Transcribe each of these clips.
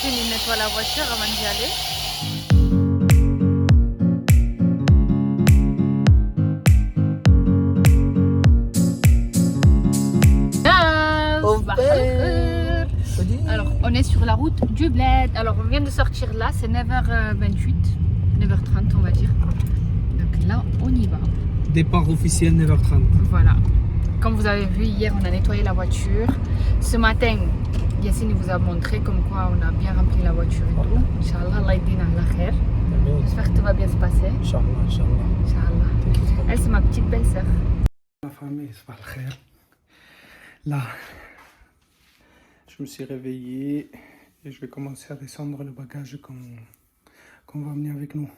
Yacine il nettoie la voiture avant d'y aller. Alors on est sur la route du bled. Alors on vient de sortir là, c'est 9h28, 9h30 on va dire. Donc là on y va. Départ officiel 9h30. Voilà. Comme vous avez vu hier on a nettoyé la voiture. Ce matin Yacine vous a montré comme quoi on a bien rempli la voiture et tout. Inch'Allah, Allah yedina ala khair. J'espère que tout va bien se passer. Inch'Allah, Inch'Allah. Inch'Allah. Elle c'est ma petite belle-sœur. La famille, c'est pas le khair. Là, je me suis réveillé et je vais commencer à descendre le bagage qu'on va amener avec nous.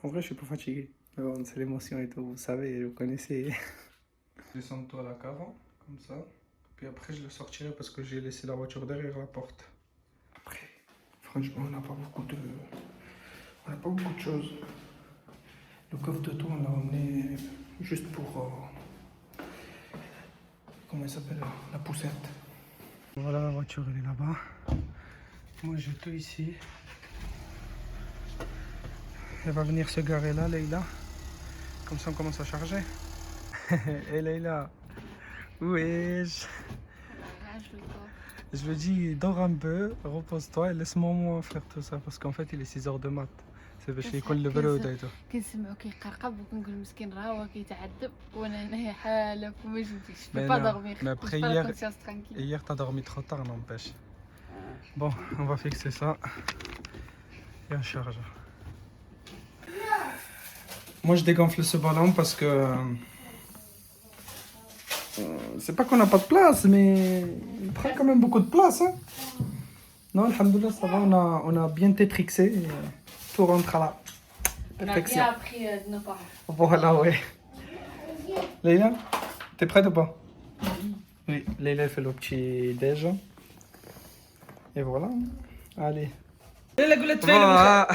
En vrai, je suis pas fatigué. Mais bon, c'est l'émotion et tout, vous savez, vous connaissez. Je descends tout à la cave, comme ça. Puis après, je le sortirai parce que j'ai laissé la voiture derrière la porte. Après, franchement, on n'a pas beaucoup de choses. Le coffre de tout, on l'a emmené juste pour... comment il s'appelle? La poussette. Voilà, la voiture, elle est là-bas. Moi, j'ai tout ici. Elle va venir se garer là, Leïla. Comme ça, on commence à charger. Et Leïla, wesh. Je lui dis, dors un peu, repose-toi et laisse-moi faire tout ça. Parce qu'en fait, il est 6h de mat. C'est باش يكون البرود هيدا. كنسمعو كيقرقب وكنقول مسكين راه هو كيتعذب وانا هنايا حاله فما جبتيش با دورمير. Mais après hier t'as dormi trop tard n'empêche. Bon, on va fixer ça et on charge. Moi je dégonfle ce ballon parce que c'est pas qu'on n'a pas de place, mais il prend quand même beaucoup de place. Hein. Non, alhamdoulilah, ça va, on a bien tétrixé. Et tout rentre à la perfection. On a bien appris de nos parents. Voilà, ouais. Leïla, t'es prête ou pas? Oui, Leïla fait le petit déj. Et voilà. Allez. Voilà.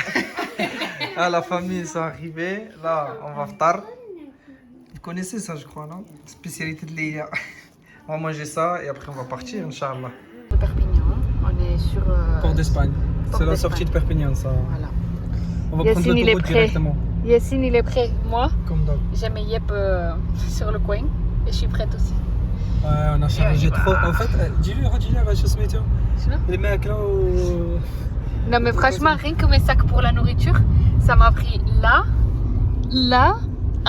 Ah, la famille, ils sont arrivés. Là, on va ftar. Vous connaissez ça, je crois, non? Spécialité de Leïla. On va manger ça et après on va partir, Inch'Allah. De Perpignan, on est sur... Port d'Espagne. C'est la sortie de Perpignan, ça. Voilà. On va prendre l'autoroute directement. Yacine, il est prêt. Moi, comme d'hab. j'ai mes yep sur le coin et je suis prête aussi. Ouais, on a chargé trop. En fait, dis-lui, je se mets. Les mecs là où... Non, mais franchement, rien que mes sacs pour la nourriture, ça m'a pris là,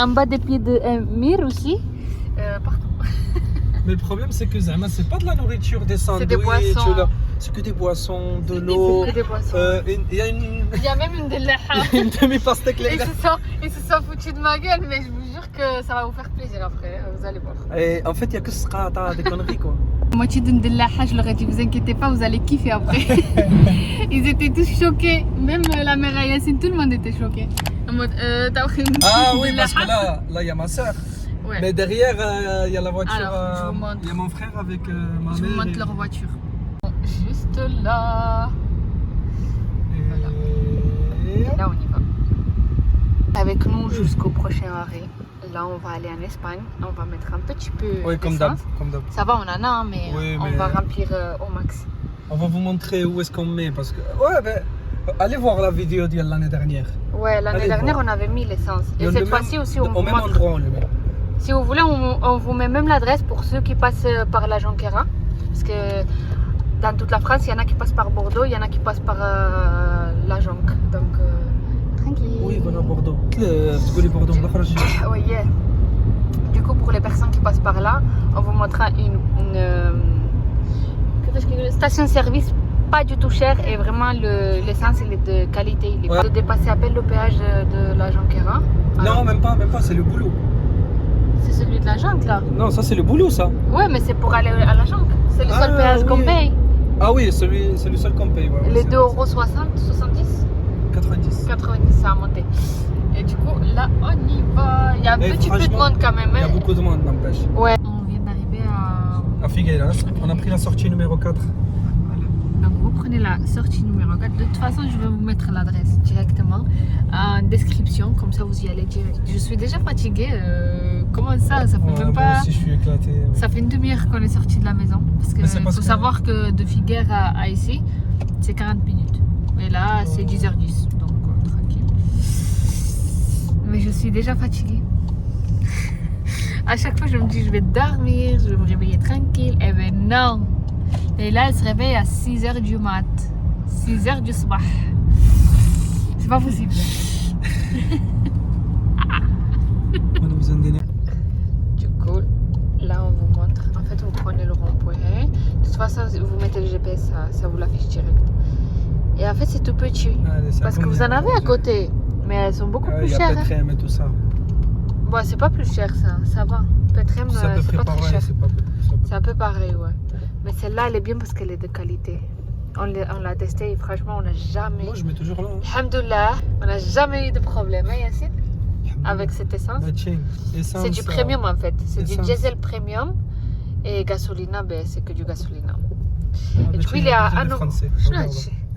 en bas des pieds de Mir aussi, partout. Mais le problème, c'est que Zama, c'est pas de la nourriture, des sandwichs. C'est des boissons. C'est que des boissons, de l'eau. Il y a même une delaha. Une demi-pastèque là. Ils se sont foutus de ma gueule, mais je vous jure que ça va vous faire plaisir après, vous allez voir. Et en fait, il y a que ce des conneries quoi. Moitié d'une delaha, je leur ai dit, vous inquiétez pas, vous allez kiffer après. Ils étaient tous choqués, même la mère à Yacine, tout le monde était choqué. En mode, ah oui, parce que là, il y a ma soeur. Ouais. Mais derrière, il y a la voiture. Alors, je vous montre. Il y a mon frère avec ma mère. Je vous montre leur voiture. Juste là. Voilà. Et là, on y va. Avec nous jusqu'au prochain arrêt. Là, on va aller en Espagne. On va mettre un petit peu. Oui, comme d'hab. Ça va, on en a, mais oui, on va remplir au max. On va vous montrer où est-ce qu'on met. Parce que. Ouais, mais. Allez voir la vidéo de l'année dernière. Ouais, l'année dernière, on avait mis l'essence. Et cette fois-ci aussi, on vous montre. Au même endroit, on le met. Si vous voulez, on vous met même l'adresse pour ceux qui passent par la Jonquera. Parce que dans toute la France, il y en a qui passent par Bordeaux, il y en a qui passent par la Jonque. Donc, tranquille. Oui, voilà Bordeaux. Bordeaux, oui, yeah. Du coup, pour les personnes qui passent par là, on vous montrera une station-service pas du tout chère et vraiment l'essence elle est de qualité. Il est pas de dépasser à peine le péage de la Jonquera. Non, même pas, c'est le boulot. C'est celui de la Jonque là? Non, ça c'est le boulot ça. Ouais, mais c'est pour aller à la Jonque. C'est le seul péage qu'on paye. Ah oui, c'est le seul qu'on paye. Ouais, les 2,60 €, 70 90. 90, ça a monté. Et du coup, là, on y va. Il y a un petit peu de monde quand même. Il y a beaucoup de monde, n'empêche. Ouais. On vient d'arriver à Figueras. On a pris la sortie numéro 4. Voilà. Donc, vous prenez la sortie numéro 4. De toute façon, je vais vous mettre l'adresse directement en description. Comme ça, vous y allez direct. Je suis déjà fatiguée. Comment ça? Ça fait même pas. Moi aussi, je suis éclatée. Ça fait une demi-heure qu'on est sorti de la maison. Parce que... Il faut savoir que de Figueres à ici, c'est 40 minutes. Et là, c'est 10h10. Donc, tranquille. Mais je suis déjà fatiguée. À chaque fois, je me dis, je vais dormir, je vais me réveiller tranquille. Eh ben non. Et là, elle se réveille à 6h du mat. 6h du soir. C'est pas possible. Du coup, là, on vous montre. En fait, vous prenez le rond-point. De toute façon, vous mettez le GPS, ça vous l'affiche direct. Et en fait, c'est tout petit. Parce que vous en avez à côté. Mais elles sont beaucoup plus chères. Il y a Petrem et tout ça. Bon, c'est pas plus cher ça va. Petrem, c'est pas très cher. C'est un peu pareil, ouais. Mais celle-là, elle est bien parce qu'elle est de qualité. On l'a testée et franchement, on n'a jamais. Moi, je mets toujours là. Alhamdoulilah, on n'a jamais eu de problème, hein, Yacine, avec cette essence. C'est du premium en fait. C'est du diesel premium et gasolina, ben, c'est que du gasolina. Et du coup, il est à 1 euro.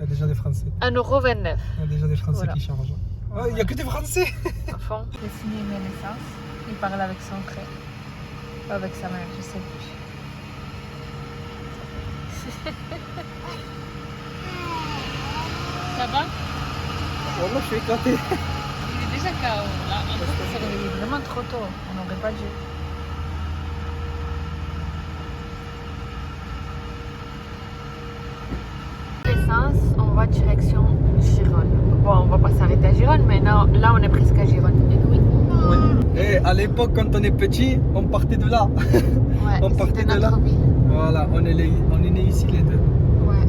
Il y a déjà des Français. 1,29 €. Il y a déjà des Français qui chargent. Ah, il n'y a que des Français. Au fond, j'ai signé mes naissances. Il parle avec son frère. Ou avec sa mère, je sais plus. Ça va? Moi, je suis éclaté. Il est déjà KO. Là, en fait, c'est réveillé vraiment trop tôt. On n'aurait pas dû. L'essence, on va direction Gironne. Bon, on va pas s'arrêter à Gironne, mais non, là, on est presque à Gironne. Et oui. Et à l'époque, quand on est petit, on partait de là. Ouais, on partait de là. Vie. Voilà, on est nés ici les deux. Ouais.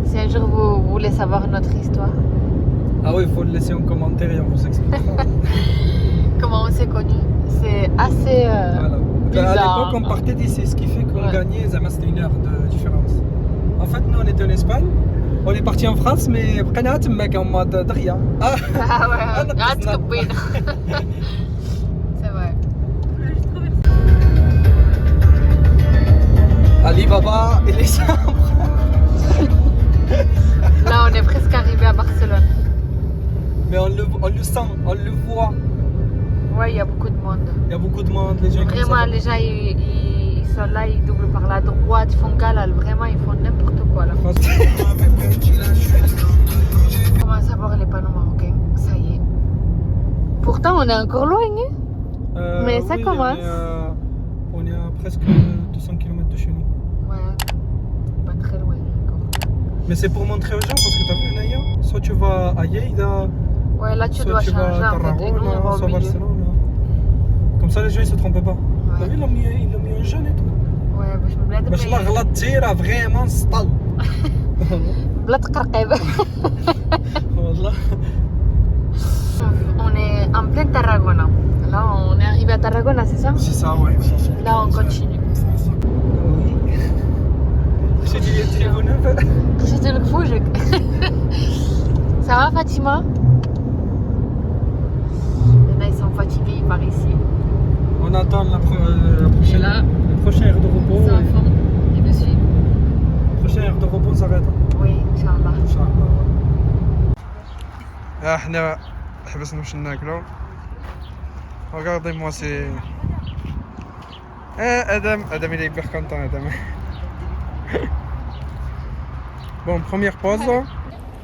Si un jour vous voulez savoir notre histoire. Ah oui, il faut le laisser en commentaire et on vous expliquera. Comment on s'est connus. C'est assez voilà. bizarre. À l'époque, on partait d'ici, ce qui fait qu'on gagnait, c'était 1 heure de différence. En fait, nous, on était en Espagne. On est parti en France, mais بقينا تماك en mode de rien. Ah ouais, c'est vrai. Alibaba et les chambres. Là, on est presque arrivé à Barcelone. Mais on le sent, on le voit. Ouais, il y a beaucoup de monde. Il y a beaucoup de monde, les gens. Vraiment, les gens, ils sont là, ils doublent par la droite, ils font galal. Vraiment, ils font n'importe quoi là. On commence à voir les panneaux marocains. Ça y est. Pourtant, on est encore loin, hein? Mais ça commence. On est à presque 200 km de chez nous. Ouais, pas très loin encore. Mais c'est pour montrer aux gens parce que t'as vu, Naya, soit tu vas à Lleida, ouais, là tu soit dois tu vas changer à Tarragona, soit Barcelone. Comme ça, les gens ils se trompent pas. Ouais. T'as vu, ils l'ont mis un jeune et tout. Ouais, باش من بلاد باش لا غلط تيرا فريمون سطل. بلا تقرقب. والله. On est en plein Tarragona. Là, on est arrivé à Tarragona, c'est ça? C'est ça, ouais. Là, on continue. Oui. J'ai dit les téléphones. C'était le fou, Ça va, Fatima? Il y en a, ils sont fatigués, ils partent ici. On attend la prochaine. Et là, le prochain air de repos. c'est un fond. Ils me suivent. Le prochain air de repos s'arrête. Oui, Inch'Allah. احنا حبسنا باش ناكلو. Regardez-moi, c'est. Adam il est hyper content, Adam. Bon, première pause.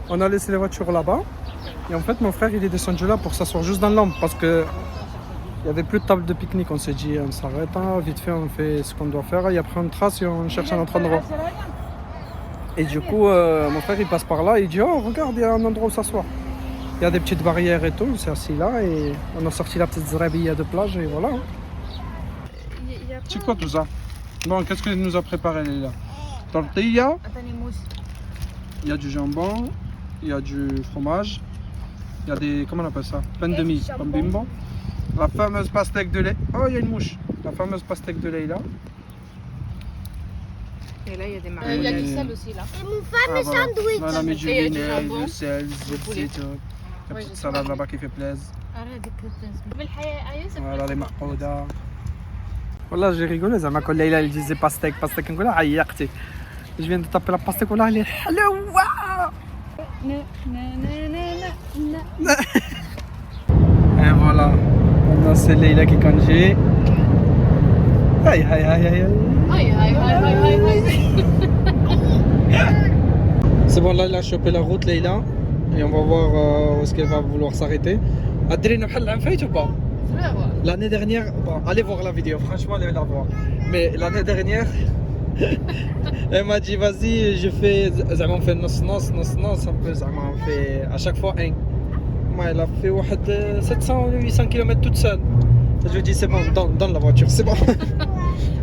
On a laissé les voitures là-bas. Et en fait, mon frère il est descendu là pour s'asseoir juste dans l'ombre parce que il n'y avait plus de table de pique-nique. On s'est dit, on s'arrête, hein, vite fait, on fait ce qu'on doit faire. Et après, on trace et on cherche un autre endroit. Et du coup, mon frère il passe par là et il dit, oh, regarde, il y a un endroit où s'asseoir. Il y a des petites barrières et tout, c'est assis là et on a sorti la petite zrabilla de plage et voilà. C'est quoi tout ça? Bon, qu'est-ce qu'il nous a préparé là? Tortilla, il y a du jambon, il y a du fromage, il y a des, comment on appelle ça? Pain de mie, comme bimbo. La fameuse pastèque de lait. Oh, il y a une mouche. La fameuse pastèque de lait là. Et là, il y a des marques. Il y a du sel aussi là. Et mon fameux sandwich. Voilà, mais du Et il y a du vinaigre, jambon, du sel, du du poulet. citron. La petite salade là-bas qui fait plaisir. Voilà les mahouda. Voilà, j'ai rigolé, ça m'a collé, il disait pastèque, pastèque, on a aïe. Je viens de taper la pastèque, on a dit halloua. Et voilà, maintenant c'est Leila qui conduit. Aïe aïe aïe aïe aïe. Aïe, aïe, aïe, aïe, aïe, aïe. C'est bon, là, il a chopé la route, Leïla. Et on va voir où est-ce qu'elle va vouloir s'arrêter. Adrien, ou pas? L'année dernière, bon, allez voir la vidéo, franchement, allez la voir. Mais l'année dernière, elle m'a dit, vas-y, je fais, on fait nos, un peu, on fait à chaque fois un. Moi, elle a fait 700 ou 800 km toute seule. Je lui ai dit, c'est bon, donne la voiture, c'est bon.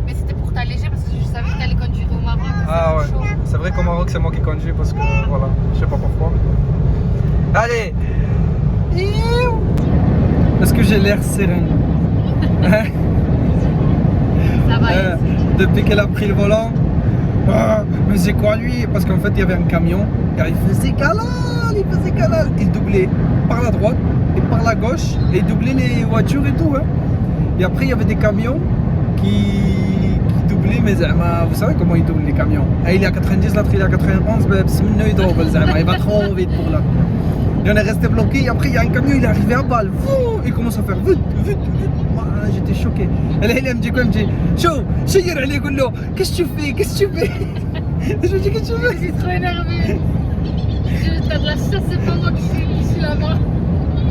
Mais c'était pour t'alléger parce que je savais que t'allais conduire au Maroc. Ah ouais, c'est vrai qu'au Maroc, c'est moi qui conduis parce que, voilà, je sais pas pourquoi. Allez. Est-ce que j'ai l'air serein? Ça va. Depuis qu'elle a pris le volant, mais c'est quoi lui? Parce qu'en fait il y avait un camion, et il faisait canal, il doublait par la droite et par la gauche, et il doublait les voitures et tout. Hein. Et après il y avait des camions qui doublaient, mais vous savez comment ils doublent les camions? Et il est à 90, l'autre il est à 91, il va trop vite pour là. Et on est resté bloqué, et après il y a un camion, il est arrivé à balle, il commence à faire vite. J'étais choqué. Et là il me dit quoi? Il me dit, Chou, qu'est-ce que tu fais? Je lui dis, qu'est-ce que tu fais? Je suis trop énervée. T'as de la chasse, c'est pas moi qui suis là-bas.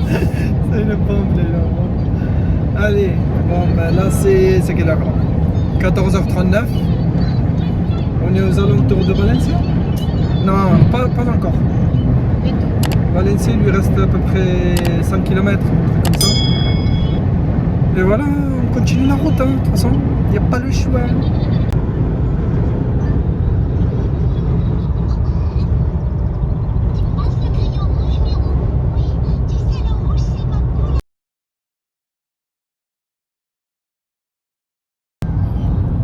C'est une bombe là. Allez, bon ben là c'est quelle heure là? 14h39. On est aux alentours de Valencia? Non, pas encore. Valencia, il lui reste à peu près 5 km, comme ça. Et voilà, on continue la route, hein. De toute façon, il n'y a pas le choix.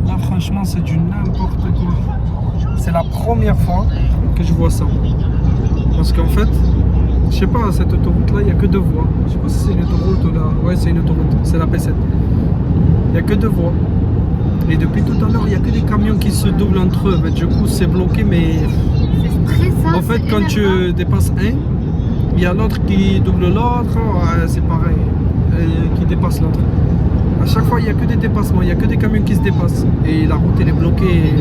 Là, franchement, c'est du n'importe quoi. C'est la première fois que je vois ça. Parce qu'en fait, je sais pas, cette autoroute là, il n'y a que 2 voies. Je sais pas si c'est une autoroute ou là. Ouais, c'est une autoroute, c'est la P7. Il n'y a que 2 voies. Et depuis tout à l'heure, il n'y a que des camions qui se doublent entre eux. Du coup, c'est bloqué, mais. C'est stressant. En fait, quand tu dépasses un, il y a l'autre qui double l'autre. C'est pareil. Qui dépasse l'autre. À chaque fois, il n'y a que des dépassements, il n'y a que des camions qui se dépassent. Et la route, elle est bloquée.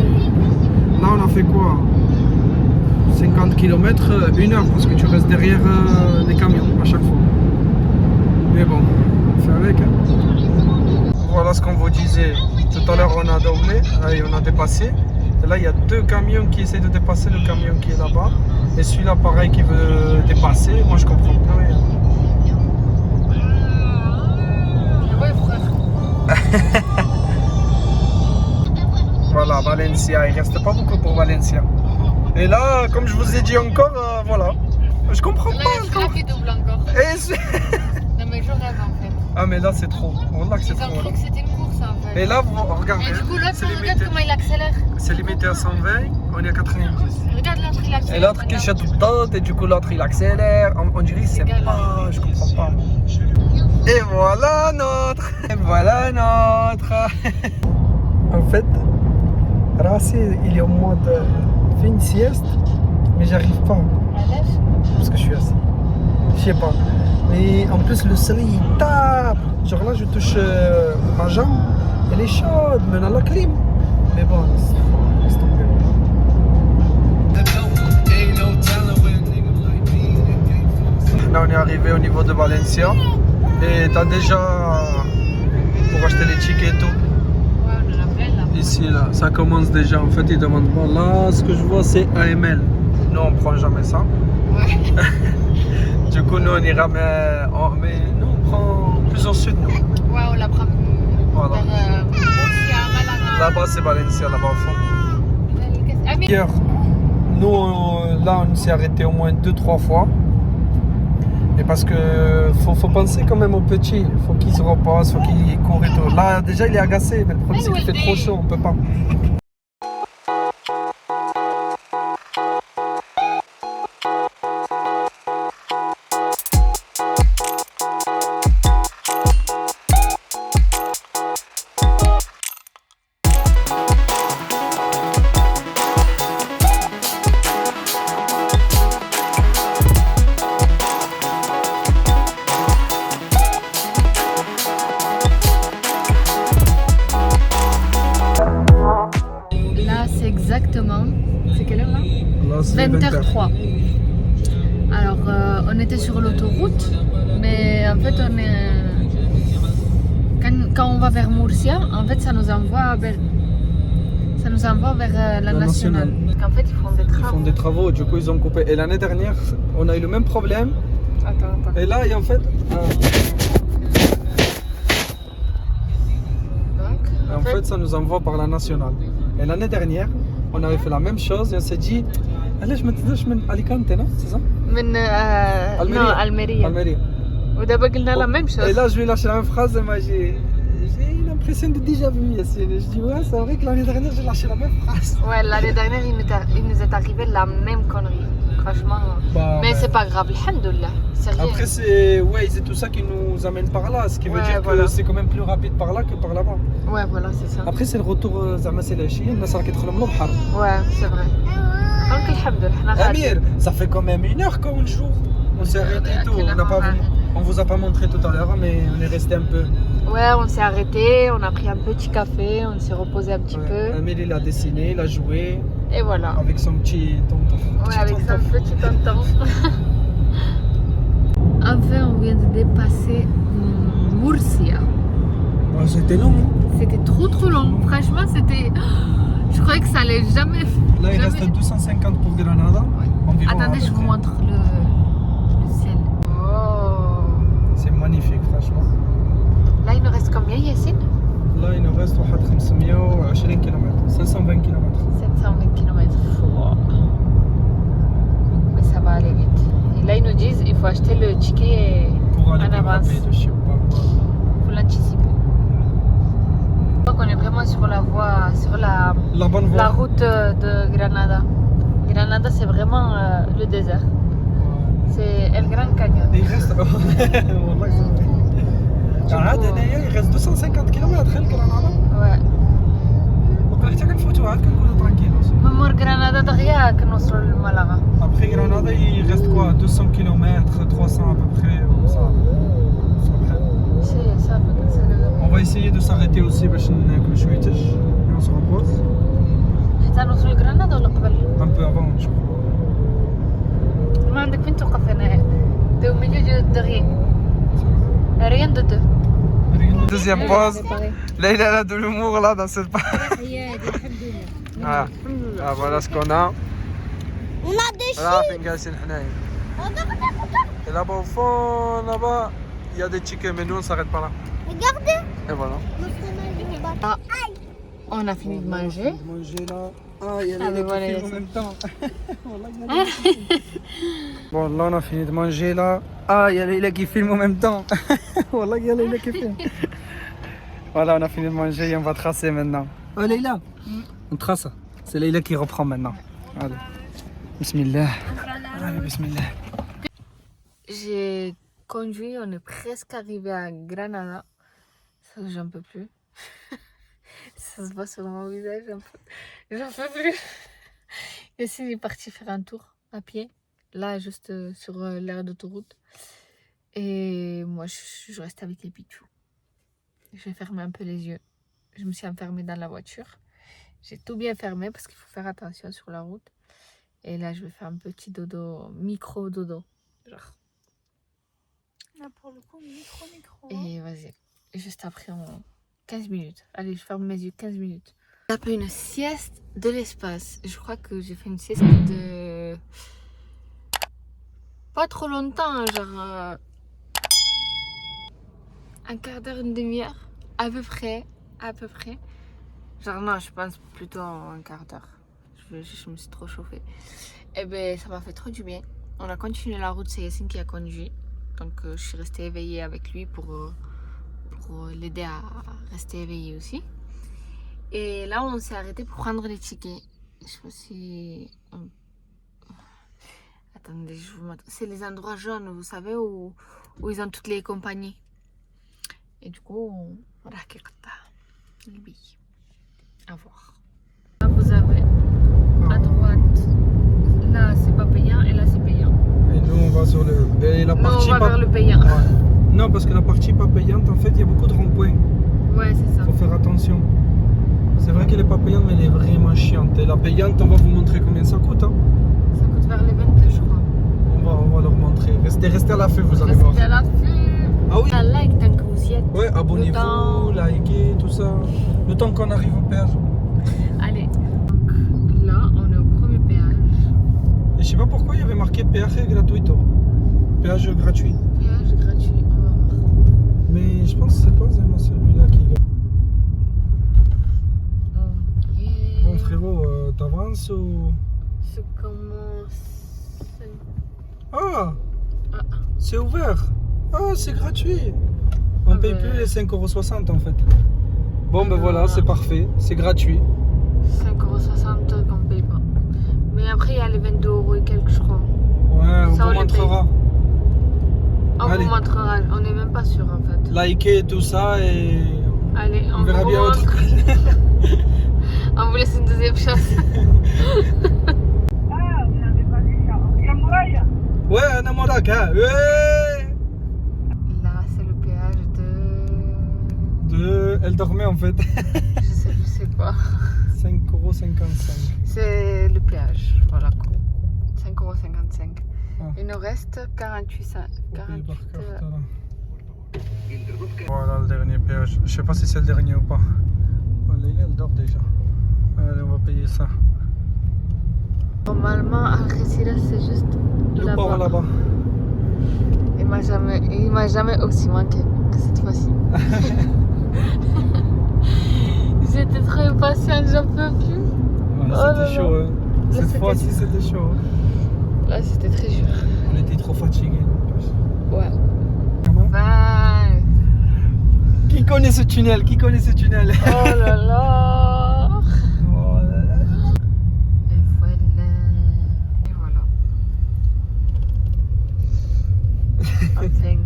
Là, on a fait quoi? 50 km, 1 heure, parce que tu restes derrière les camions à chaque fois. Mais bon, on fait avec. Hein. Voilà ce qu'on vous disait. Tout à l'heure, on a doublé, et on a dépassé. Et là, il y a 2 camions qui essaient de dépasser le camion qui est là-bas. Et celui-là, pareil, qui veut dépasser. Moi, je comprends plus rien. Ouais, frère. Voilà, Valencia. Il reste pas beaucoup pour Valencia. Et là, comme je vous ai dit encore, voilà. Je comprends là, pas. il y a celui-là qui double encore. Non, mais je rêve en fait. Ah, mais là, c'est trop. Voilà que c'est Ils ont trop. cru que c'était une course en fait. Et là, vous regardez. Et du coup, l'autre, c'est regarde limité. comment il accélère. C'est limité à 120, on est à 90. Regarde l'autre, il accélère. Et l'autre qui chante tout le temps, et du coup, l'autre il accélère. On dirait que c'est pas. Je comprends pas. Et voilà notre. Et voilà notre. En fait, Rassi, il est au mode. Fait une sieste, mais j'arrive pas. Parce que je suis assis. Je sais pas. Mais en plus, le soleil il tape. Genre là, je touche ma jambe. Elle est chaude, mais on a la clim. Mais bon, laisse tomber. Là, on est arrivé au niveau de Valencia. Et t'as déjà pour acheter les tickets et tout. Ouais, on en a plein là. Ici, là, ça commence déjà. En fait, ils demandent pas. Là, ce que je vois, c'est AML. Nous, on prend jamais ça. Ouais. Du coup, nous, on ira, mais nous, on prend plus au sud, nous. Ouais, on la prend Voilà. vers Murcia, Malaga. Là-bas, c'est Valencia, là-bas au fond. Ah, mais... Hier, nous, là, on s'est arrêté au moins 2-3 fois. Et parce que faut penser quand même aux petits. Faut qu'ils se reposent, faut qu'ils courent et tout. Là, déjà, il est agacé, mais le problème, c'est qu'il fait trop chaud, on peut pas. exactement. C'est quelle heure là? Là, c'est 20h03. Alors, on était sur l'autoroute, mais en fait, on est... Quand on va vers Murcia, en fait, ça nous envoie vers la nationale. Parce qu'en fait, ils font des travaux. Ils font des travaux, du coup, ils ont coupé. Et l'année dernière, on a eu le même problème. Attends. Et là, en fait... En fait, ça nous envoie par la nationale. Et l'année dernière, on avait fait la même chose et on s'est dit, allez, je me Alicante, non? C'est ça? Non, Almeria. ودابا قلنا la même chose. Et là, je lui ai lâché la même phrase et moi, j'ai l'impression de déjà vu, Yassine. Et je dis, ouais, c'est vrai que l'année dernière, j'ai lâché la même phrase. Ouais, l'année dernière, il nous est arrivé la même connerie. Franchement. Mais c'est pas grave, alhamdoulilah. C'est rien. Après, c'est Waze et tout ça qui nous amène par là, ce qui veut dire que c'est quand même plus rapide par là que par là-bas. Ouais, voilà, c'est ça. Après, c'est le retour, Zama, c'est la Chine, الناس راك يدخلوا البحر. Ouais, c'est vrai. Donc, alhamdoulilah. Amir, ça fait quand même 1 heure qu'on joue. On s'est arrêté et tout. On vous a pas montré tout à l'heure, mais on est resté un peu. Ouais, on s'est arrêté, on a pris un petit café, on s'est reposé un petit peu. Amir, il a dessiné, il a joué. Et voilà. Avec son petit tonton. Ouais, avec son petit tonton. Enfin, on vient de dépasser Murcia. Oh, c'était long. C'était trop long. Franchement, c'était... Je croyais que ça allait jamais... Là, il reste 250 pour Granada. Ouais. Attendez, je vous montre le ciel. Oh. C'est magnifique, franchement. Là, il nous reste combien, Yassine? Là, il nous reste 520 km. 520 km. 720 km. Wow. Mais ça va aller vite. Et là, ils nous disent qu'il faut acheter le ticket pour aller en avance. Rapide, je sais pas. Il faut l'anticiper. Donc, on est vraiment sur la voie, sur la bonne voie. La route de Granada. Granada, c'est vraiment le désert. C'est El Gran Canyon. Il reste. Il reste 250 km à Granada. Ouais. وقت كنفوتوها كنكونوا tranquilles. ممر Granada دغيا كنوصلوا لمالاغا. Après Granada, il reste quoi? 200 km, 300 à peu près. Ça. On va essayer de s'arrêter aussi باش ناكلوا شويه et on se repose. حتى نوصلوا لغرناطة ولا قبل؟ Un peu avant, je crois. ما عندك فين توقف هنايا؟ T'es au milieu de rien. Rien de deux. Deuxième pause. Là, il a de l'humour là dans cette page. Ah, voilà ce qu'on a. On a des chiens. Et là-bas au fond, là-bas, il y a des tickets, mais nous on s'arrête pas là. Regardez. Et voilà. Ah, on a fini de manger. Là. Ah, il y a les voilà, qui filment en même temps. Bon, là on a fini de manger là. Ah, il y a Leïla qui filme en même temps. Voilà, il y a Leïla qui filme. Voilà, on a fini de manger et on va tracer maintenant. Oh Leïla, on trace. C'est Leïla qui reprend maintenant. Allez. Bismillah. Allez, bismillah. J'ai conduit, on est presque arrivé à Granada. Ça, j'en peux plus. Ça se voit sur mon visage un peu. J'en peux plus. Yassine est parti faire un tour à pied. Là, juste sur l'aire d'autoroute. Et moi, je reste avec les pitchous. Je vais fermer un peu les yeux. Je me suis enfermée dans la voiture. J'ai tout bien fermé parce qu'il faut faire attention sur la route. Et là, je vais faire un petit dodo, micro-dodo. Genre. Là, pour le coup, micro. Et vas-y. Juste après, 15 minutes. Allez, je ferme mes yeux 15 minutes. J'ai fait une sieste de l'espace. Je crois que j'ai fait une sieste de... Pas trop longtemps, genre... un quart d'heure, une demi-heure. À peu près. Genre non, je pense plutôt un quart d'heure. Je me suis trop chauffée. Et ben ça m'a fait trop du bien. On a continué la route, c'est Yassine qui a conduit. Donc je suis restée éveillée avec lui pour l'aider à rester éveillée aussi. Et là on s'est arrêté pour prendre les tickets. Je sais pas si... Attendez, je vous montre. C'est les endroits jaunes, vous savez, où ils ont toutes les compagnies. Et du coup, on a le billet. À voir. Là, vous avez à droite, là c'est pas payant et là c'est payant. Et nous on va sur le... Et la partie on va vers le payant. Ouais. Non, parce que la partie pas payante, en fait, il y a beaucoup de ronds-points. Ouais, c'est ça. Faut faire attention. C'est vrai qu'elle est pas payante, mais elle est vraiment chiante. Et la payante, on va vous montrer combien ça coûte. Hein. Ça coûte vers les 22, je crois. On va leur montrer. Restez à la fin, vous allez voir. Restez à la fin. Ah oui. Un like tant que vous y êtes. Ouais, abonnez-vous, likez, tout ça. Le temps qu'on arrive au péage. Allez. Donc là, on est au premier péage. Et je sais pas pourquoi il y avait marqué péage gratuito. Péage gratuit. Péage gratuit, on va voir. Mais je pense que c'est pas vraiment celui-là qui gagne. Ok. Bon frérot, t'avances ou... Ça commence. Ah, Ah. c'est ouvert. Ah, c'est gratuit. On paye plus les 5,60 € en fait. Bon ben voilà, c'est parfait. C'est gratuit. 5,60 € qu'on paye pas. Mais après, il y a les 22 € et quelques, je crois. Ouais, on Ça, vous on les montrera. On Allez. vous montrera, on n'est même pas sûr en fait. Likez tout ça et Allez, on verra vous bien montre. autre. On vous laisse une deuxième chasse. Ah, vous n'avez pas vu ça. Il y a Mouraïa. Ouais, Anna Moraka. Ouais. Là, c'est le péage de. Elle dormait en fait. Je sais pas. 5,55 €. C'est le péage, voilà. 5,55 €. Ah. Il nous reste 48 Voilà le dernier péage. Je sais pas si c'est le dernier ou pas. Oh, Leila, elle dort déjà. Allez, on va payer ça. Normalement, Algeciras, c'est juste Le port là-bas. là-bas. Il m'a jamais aussi manqué que cette fois-ci. J'étais très impatiente, j'en peux plus. Ouais, Oh là c'était chaud. là. Hein. Là, Cette c'était- fois-ci, c'était chaud. Hein. Là, c'était très dur. On était trop fatigués. Ouais. Comment Ben. Qui connaît ce tunnel? Qui connaît ce tunnel? Oh là là. Oh là là. Et voilà. Et voilà. Enfin.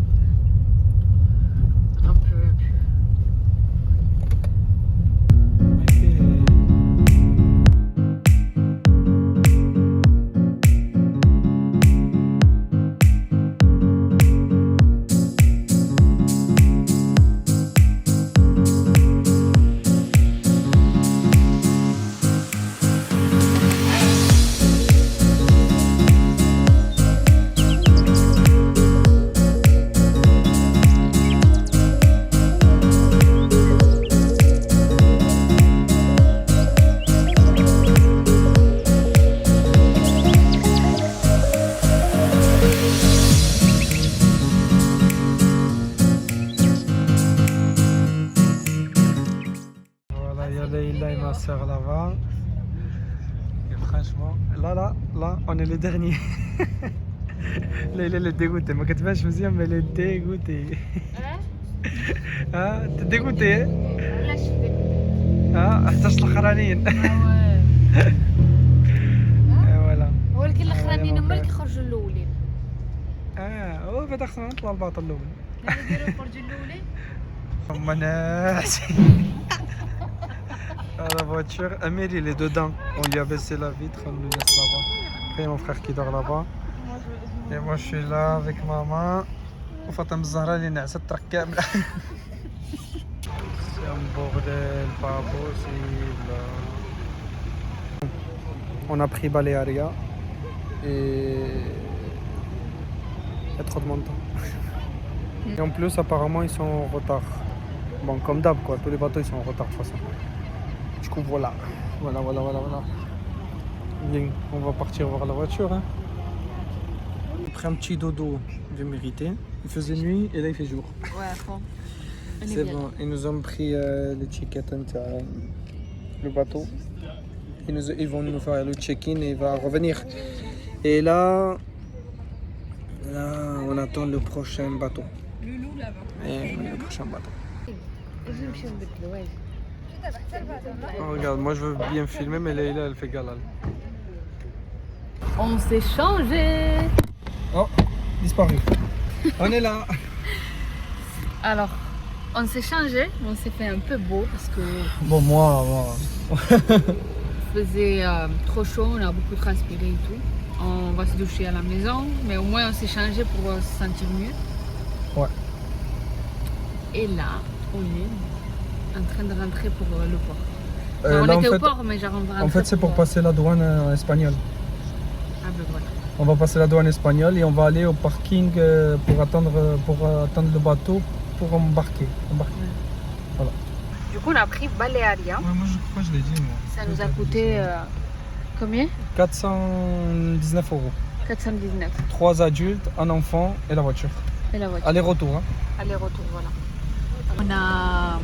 Un peu plus. Voilà, il y a Leïla et ma soeur là-bas. Et franchement, là, on est les derniers. Leïla, elle est dégoûtée. Moi, quand je me dis, mais elle est dégoûtée. Ah, t'es dégoûtée, hein? Là, je suis dégoûtée. Ah, احتجت الخرانين. Ah ouais. Et voilà. ولكن Ah, الاخرانيين هما vraiment. اللي كيخرجوا الاولين. هو بعد خصنا نطلع الباط الاول. نديروا يخرجوا الاولين. هما ناس. La voiture, Amir il est dedans. On lui a baissé la vitre, on le laisse là-bas. Après, il y a mon frère qui dort là-bas. Et moi, je suis là avec maman. وفاطمة الزهراء اللي نعست الطريق كاملة. C'est un bordel pas possible. On a pris Balearia et il y a trop de monde. Et en plus, apparemment, ils sont en retard. Bon, comme d'hab, quoi. Tous les bateaux, ils sont en retard de toute façon. Du coup, voilà. Voilà. Bien, on va partir voir la voiture. Hein. On a pris un petit dodo bien mérité. Il faisait nuit et là, il fait jour. Ouais, à fond. On est C'est bien. bon. Ils nous ont pris l'étiquette, le bateau. Ils vont nous faire le check-in et il va revenir. Et là, on attend le prochain bateau. Et le prochain bateau. Oh, regarde, moi je veux bien filmer, mais Leïla elle fait galal. On s'est changé. Oh, disparu. On est là. Alors, on s'est changé, on s'est fait un peu beau parce que Bon, moi. il faisait trop chaud, on a beaucoup transpiré et tout. On va se doucher à la maison, mais au moins on s'est changé pour se sentir mieux. Ouais. Et là, on est en train de rentrer pour le port. On là, était en fait, au port, mais genre on va en fait, c'est pour passer la douane espagnole. Ah, ben voilà. On va passer la douane espagnole et on va aller au parking pour attendre le bateau pour embarquer. Du coup, on a pris Balearia. Ouais, moi je crois que je l'ai dit. Moi. Ça nous a coûté combien? 419 €. 419. 3 adultes, un enfant et la voiture. Et la voiture. Aller-retour. Hein. Aller-retour, voilà. On a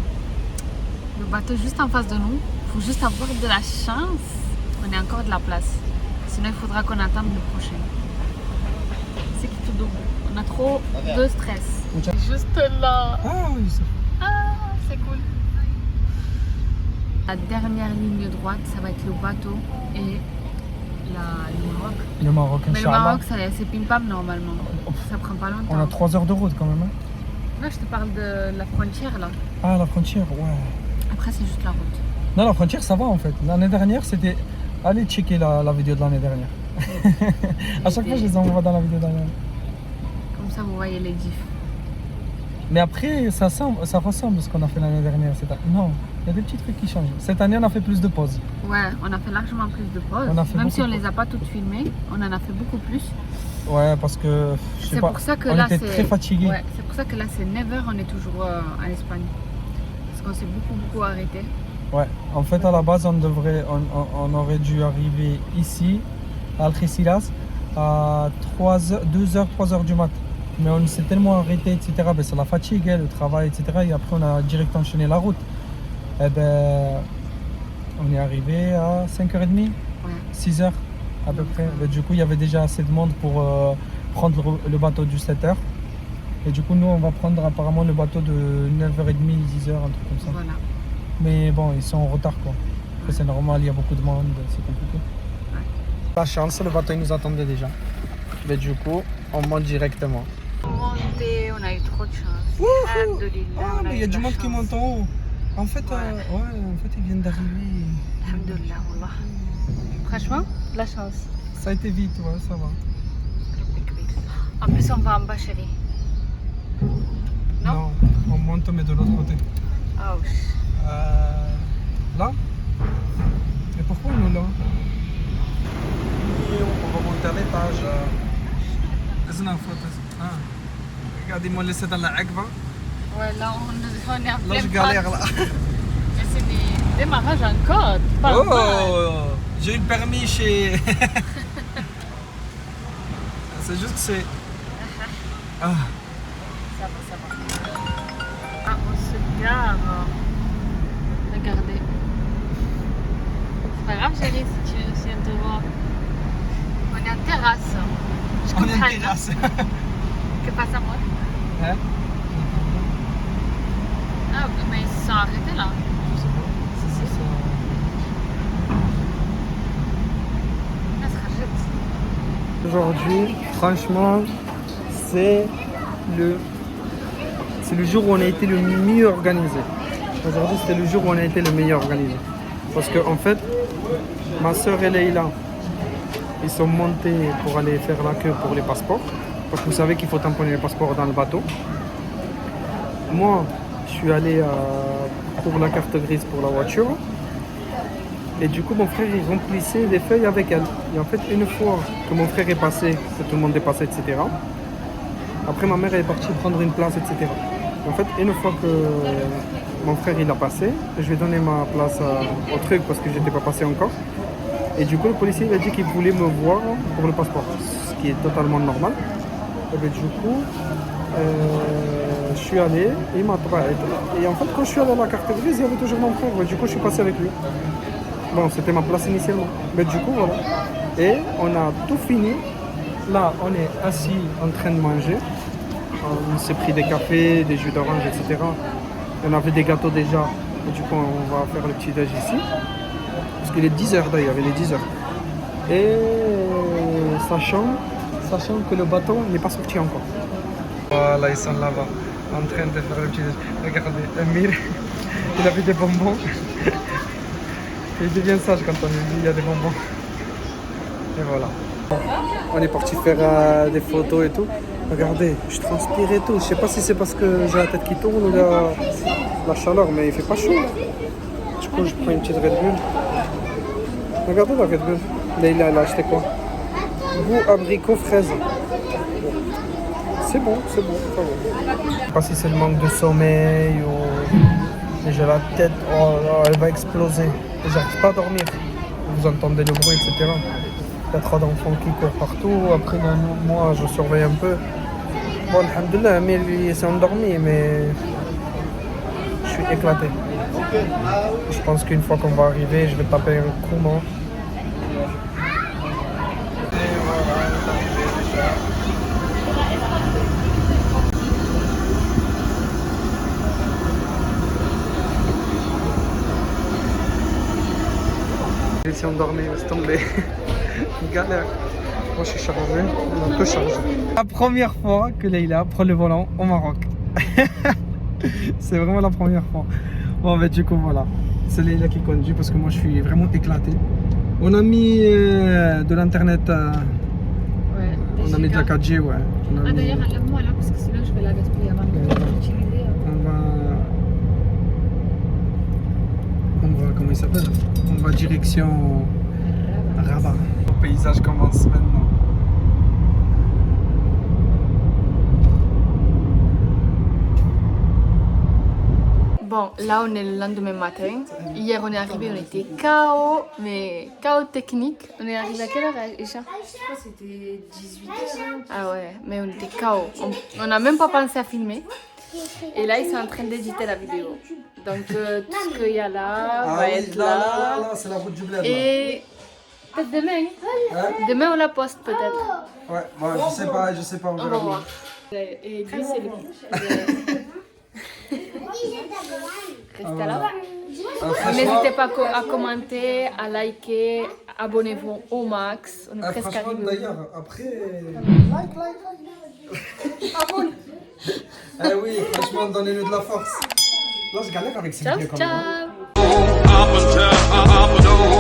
le bateau juste en face de nous. Il faut juste avoir de la chance. On a encore de la place. Sinon, il faudra qu'on attende le prochain. C'est qui tout double. On a trop de stress. Juste là. Ah oui, ça. Ah, c'est cool. La dernière ligne droite, ça va être le bateau et le Maroc. Le Maroc, Mais le Inch'Allah. Maroc, c'est pim-pam normalement. Ça prend pas longtemps. On a 3 heures de route quand même. Hein. Là, je te parle de la frontière là. Ah, la frontière, ouais. Après, c'est juste la route. Non, la frontière, ça va en fait. L'année dernière, c'était. Allez checker la vidéo de l'année dernière. À chaque fois, je les envoie dans la vidéo de l'année dernière. Comme ça, vous voyez les diffs. Mais après, ça ressemble à ce qu'on a fait l'année dernière. Non, il y a des petits trucs qui changent. Cette année, on a fait plus de pauses. Ouais, on a fait largement plus de pauses. Même si on les a pas toutes filmées, on en a fait beaucoup plus. Ouais, parce que je sais C'est pas, pour ça que on là, était très fatigués. Ouais, c'est pour ça que là, c'est 9h, on est toujours en Espagne. Parce qu'on s'est beaucoup arrêté. Ouais, en fait, à la base, on aurait dû arriver ici, à Algeciras, à 2h, 3h du mat. Mais on s'est tellement arrêté, etc. Ben, c'est la fatigue, le travail, etc. Et après, on a direct enchaîné la route. Et ben, on est arrivé à 5h30, Ouais. 6h à peu près. Ben, du coup, il y avait déjà assez de monde pour prendre le bateau du 7h. Et du coup, nous, on va prendre apparemment le bateau de 9h30, 10h, un truc comme ça. Voilà. Mais bon, ils sont en retard quoi. Après, c'est normal, il y a beaucoup de monde, c'est compliqué. Ouais. La chance, le bateau il nous attendait déjà. Mais du coup, on monte directement. Monter, on a eu trop de chance. Wouhou! Alhamdoulilah, Ah, on a mais il y eu a de du la monde qui chance. monte en haut. En fait, ils viennent d'arriver. Alhamdoulilah, wallah. Franchement, de la chance. Ça a été vite, ouais, ça va. En plus, on va en bas, chérie. Non? On monte, mais de l'autre côté. Oh, Là? Et pourquoi nous là? On va monter à l'étage. Regardez-moi laisser dans la Agva. Ouais, là, on est en Là, plein je galère là. Mais c'est des démarrages en code. Pas mal. Oh, j'ai eu le permis chez. C'est juste que c'est. Ah. Ça va. Ah, on se gare. Regardez. C'est pas grave, chérie, si on te voit. On est en terrasse. Je On est comprends, en terrasse. Que passe à moi? Hein? Ah, mais ils se sont arrêtés là. Je sais pas. C'est ça. Là, ça rachète. Aujourd'hui, franchement, c'est le jour où on a été le mieux organisé. Aujourd'hui, c'était le jour où on a été le meilleur organisé. Parce que en fait, ma soeur et Leïla, ils sont montés pour aller faire la queue pour les passeports. Parce que vous savez qu'il faut tamponner les passeports dans le bateau. Moi, je suis allé pour la carte grise pour la voiture. Et du coup, mon frère, il remplissait des feuilles avec elle. Et en fait, une fois que mon frère est passé, que tout le monde est passé, etc. Après, ma mère elle est partie prendre une place, etc. Et en fait, une fois que mon frère il a passé, je lui ai donné ma place au truc parce que je n'étais pas passé encore. Et du coup, le policier il a dit qu'il voulait me voir pour le passeport, ce qui est totalement normal. Et bien, du coup, je suis allé, et il m'a attrapé. Et en fait, quand je suis allé à la carte grise, il y avait toujours mon frère. Et du coup, je suis passé avec lui. Bon, c'était ma place initialement. Mais du coup, voilà. Et on a tout fini. Là, on est assis en train de manger. On s'est pris des cafés, des jus d'orange, etc. On avait des gâteaux déjà. Et du coup, on va faire le petit déj ici. Parce qu'il est 10h d'ailleurs, il est 10h. Et sachant que le bateau n'est pas sorti encore. Voilà, ils sont là-bas, en train de faire le petit déj. Regardez, Amir, il avait des bonbons. Il devient sage quand on lui dit il y a des bonbons. Et voilà. On est parti faire des photos et tout. Regardez, je transpire et tout. Je sais pas si c'est parce que j'ai la tête qui tourne ou la chaleur, mais il fait pas chaud. Du coup, coup, je prends une petite Red Bull. Regardez la Red Bull. Leïla, elle a acheté quoi? Goût abricot fraise. C'est bon, ça va. Je sais pas si c'est le manque de sommeil ou... Mais j'ai la tête, oh là, elle va exploser. Et j'arrive pas à dormir. Vous entendez le bruit, etc. Il y a trop d'enfants qui courent partout. Après, moi, je surveille un peu. Bon, alhamdoulilah, mais lui s'est endormi, mais je suis éclaté. Je pense qu'une fois qu'on va arriver, je vais taper un coup mort. Il s'est endormi, laisse tomber. Galère. Moi je suis chargé, on a tout chargé. La première fois que Leïla prend le volant au Maroc. C'est vraiment la première fois. Bon ben du coup voilà. C'est Leïla qui conduit parce que moi je suis vraiment éclaté. On a mis de l'internet. Ouais. On a mis de la 4G, ouais. Ah d'ailleurs, enlève-moi là parce que sinon je vais la gaspiller avant de l'utiliser. On va, comment il s'appelle? On va direction Rabat. Le paysage commence maintenant. Bon, là on est le lendemain matin. Hier on est arrivé, on était KO, mais KO technique. On est arrivé à quelle heure, Isha? Je crois que c'était 18h. Ah ouais, mais on était KO. On n'a même pas pensé à filmer. Et là ils sont en train d'éditer la vidéo. Donc tout ce qu'il y a là va être là. C'est la route du bled. Et peut-être demain. Demain on la poste peut-être. Ouais, bon, je sais pas, on On va verra. voir. Et lui c'est le... Restez là. N'hésitez pas à commenter, à liker, abonnez-vous au max. On est presque Franchement, arrivé. d'ailleurs, après. Eh oui, franchement, donnez-nous de la force. Là, je galère avec ces Ciao, vidéos quand même. ciao.